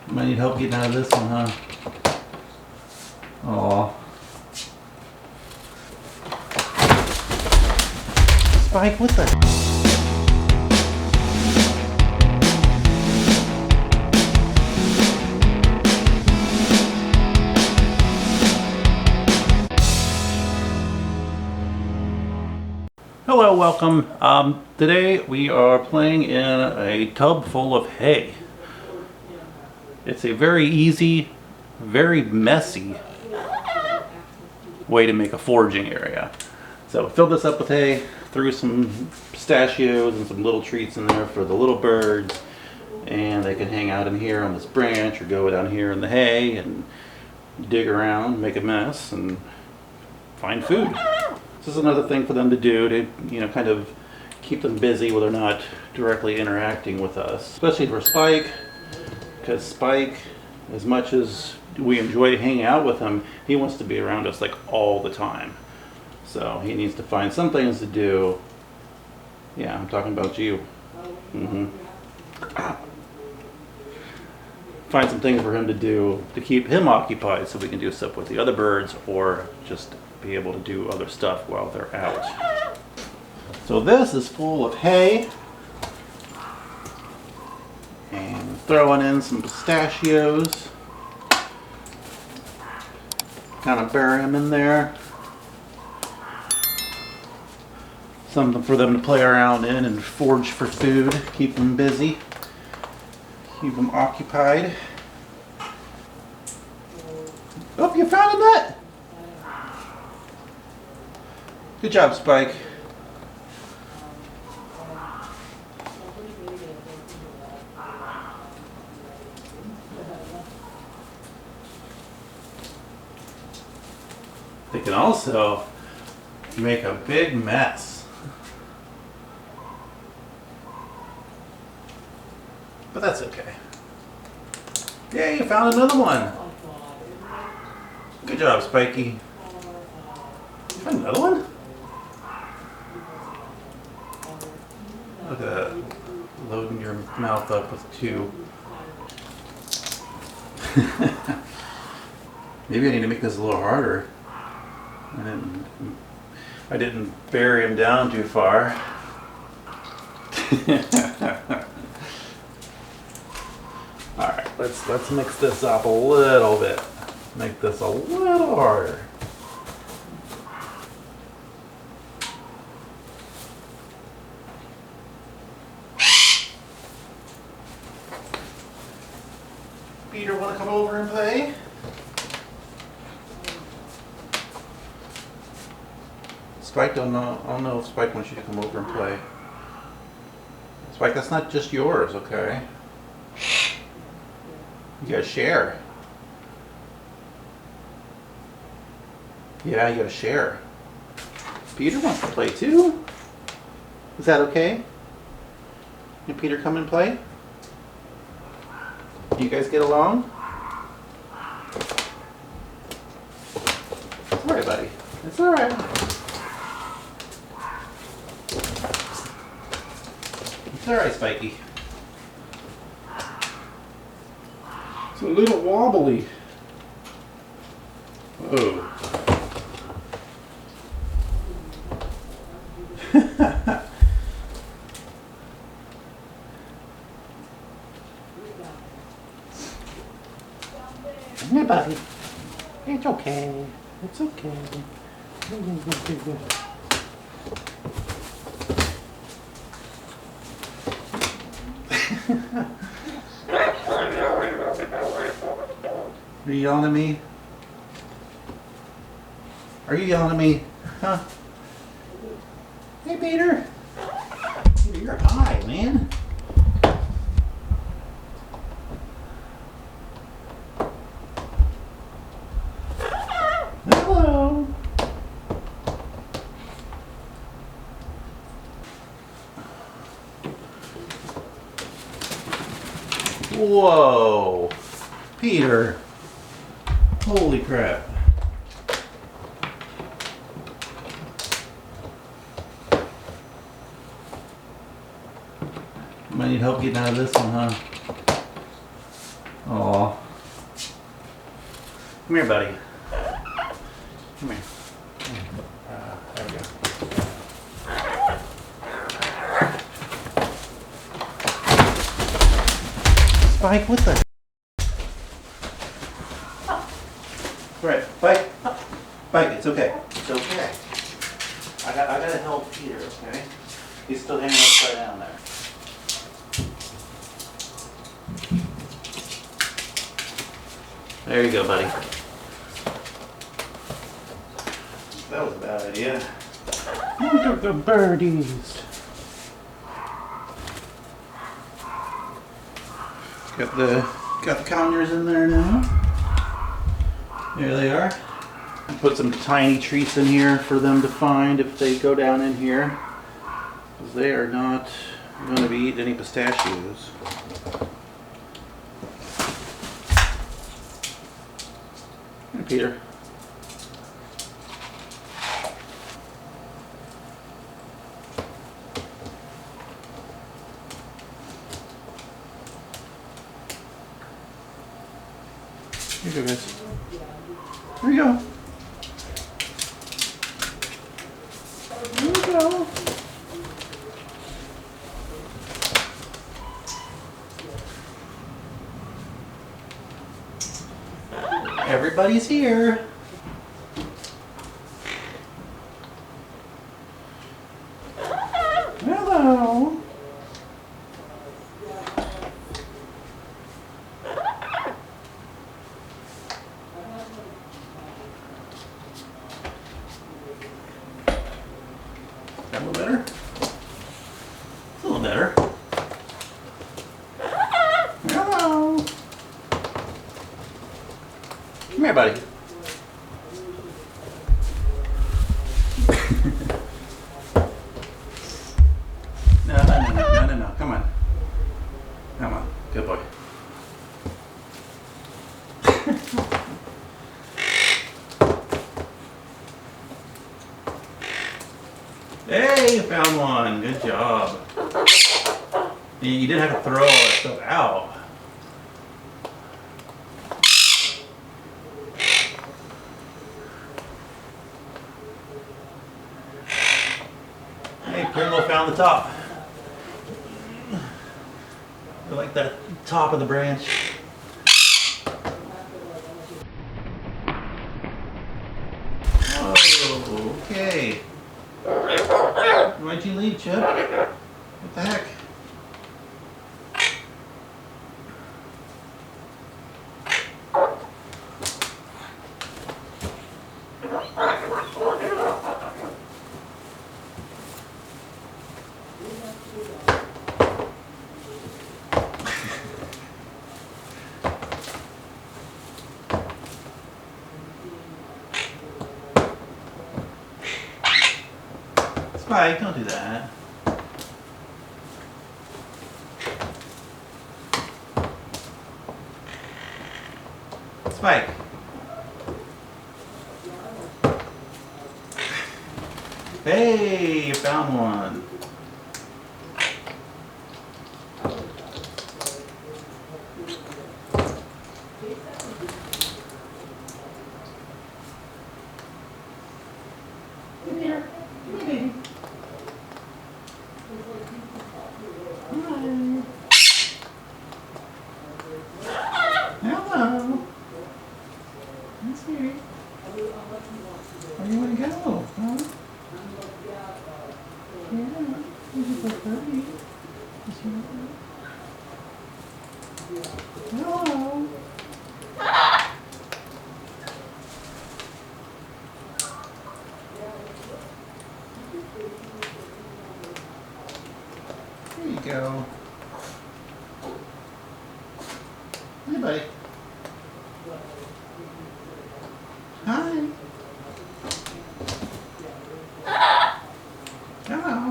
Might need help getting out of this one, huh? Aw. Spike, what the? Hello, welcome. Today we are playing in a tub full of hay. It's a very easy, very messy way to make a foraging area. So fill this up with hay, threw some pistachios and some little treats in there for the little birds, and they can hang out in here on this branch or go down here in the hay and dig around, make a mess, and find food. This is another thing for them to do to, kind of keep them busy where they're not directly interacting with us. Especially for Spike, because Spike, as much as we enjoy hanging out with him, he wants to be around us like all the time. So he needs to find some things to do. Yeah, I'm talking about you. Find some things for him to do to keep him occupied so we can do stuff with the other birds or just be able to do other stuff while they're out. So this is full of hay, and throwing in some pistachios, kind of bury them in there, something for them to play around in and forage for food, keep them busy, keep them occupied. Oh, you found a nut! Good job, Spike. They can also make a big mess. But that's okay. Yay, you found another one. Good job, Spiky. You found another one? Look at that. Loading your mouth up with two. Maybe I need to make this a little harder. I didn't bury him down too far. Alright, let's mix this up a little bit. Make this a little harder. Peter, want to come over and play? Spike, I don't know if Spike wants you to come over and play. Spike, that's not just yours, okay? You gotta share. Yeah, you gotta share. Peter wants to play too. Is that okay? Can Peter come and play? Do you guys get along? It's alright, buddy. It's alright. It's alright, Spiky. It's a little wobbly. Oh. Hey, buddy. It's okay. It's okay. Are you yelling at me? Are you yelling at me? Huh? Hey, Peter. Peter, you're high, man. Hello. Whoa. Peter. Holy crap. Might need help getting out of this one, huh? Aw. Come here, buddy. Come here. There we go. Spike, what the? Right, Spike. Spike, it's okay. It's okay. I gotta help Peter, okay? He's still hanging upside down there. There you go, buddy. That was a bad idea. Look at the birdies. Got the Conures in there now. There they are. Put some tiny treats in here for them to find if they go down in here, because they are not going to be eating any pistachios. Here, Peter. Here you go, guys. Here you go. Here we go. Everybody's here. Hello. That a little better? It's a little better. Hello. Come here, buddy. No. Come on. Come on. Good boy. Hey, you found one. Good job. You didn't have to throw all that stuff out. Hey, Pringle found the top. I like that top of the branch. Oh, okay. Why'd you leave, Chip? What the heck? Spike, don't do that. Spike. Hey, you found one. Come here. Come here, baby. Hello. That's here. Where do you want to go? Huh? Yeah. This is so pretty. Hello. There you go. Hey, buddy. Hi. Hello.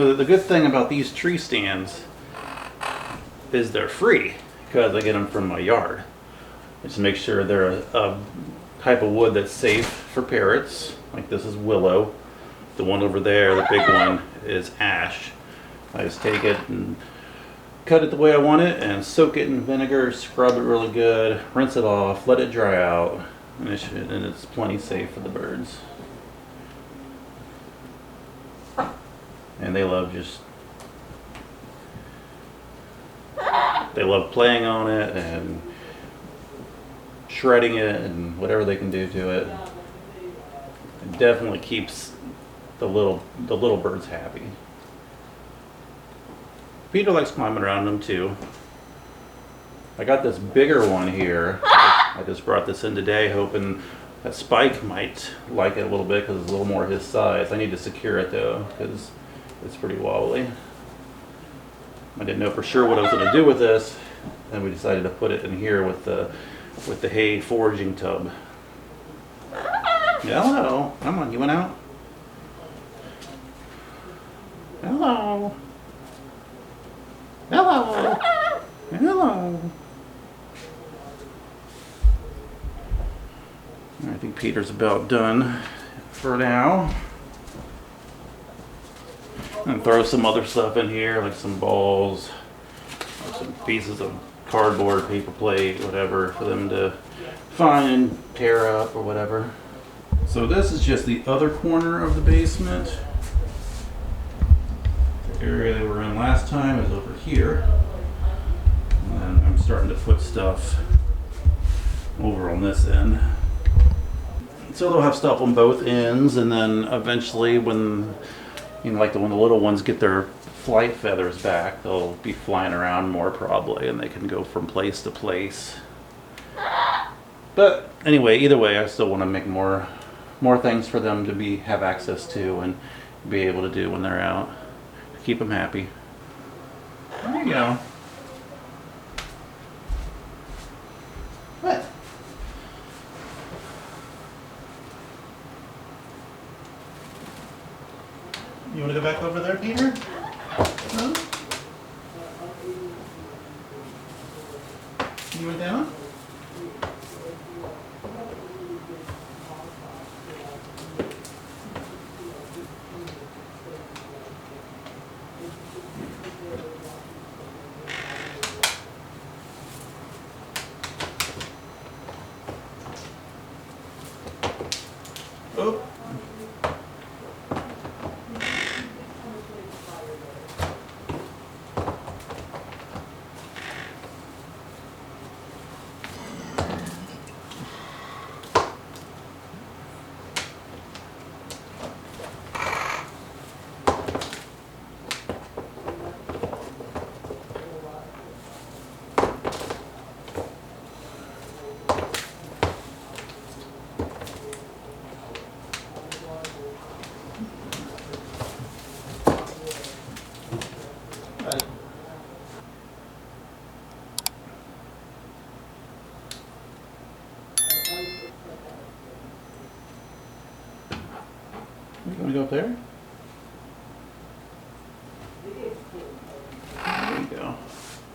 The good thing about these tree stands is they're free because I get them from my yard. Just make sure they're a type of wood that's safe for parrots. Like this is willow. The one over there, the big one, is ash. I just take it and cut it the way I want it and soak it in vinegar, scrub it really good, rinse it off, let it dry out, and it's plenty safe for the birds. And they love playing on it and shredding it and whatever they can do to it. It definitely keeps the little birds happy. Peter likes climbing around them too. I got this bigger one here. I just brought this in today hoping that Spike might like it a little bit because it's a little more his size. I need to secure it though because it's pretty wobbly. I didn't know for sure what I was going to do with this, and we decided to put it in here with the hay foraging tub. Hello. Come on, you went out? Hello. Hello. Hello. I think Peter's about done for now. And throw some other stuff in here, like some balls, or some pieces of cardboard, paper plate, whatever, for them to find and tear up or whatever. So this is just the other corner of the basement. The area they were in last time is over here. And then I'm starting to put stuff over on this end. So they'll have stuff on both ends, and then eventually when, you know, like when the little ones get their flight feathers back, they'll be flying around more probably, and they can go from place to place. But anyway, either way, I still want to make more things for them to have access to and be able to do when they're out. Keep them happy. There you go. What? You want to go back over there, Peter? Huh? You went down? Oh. You want to go up there?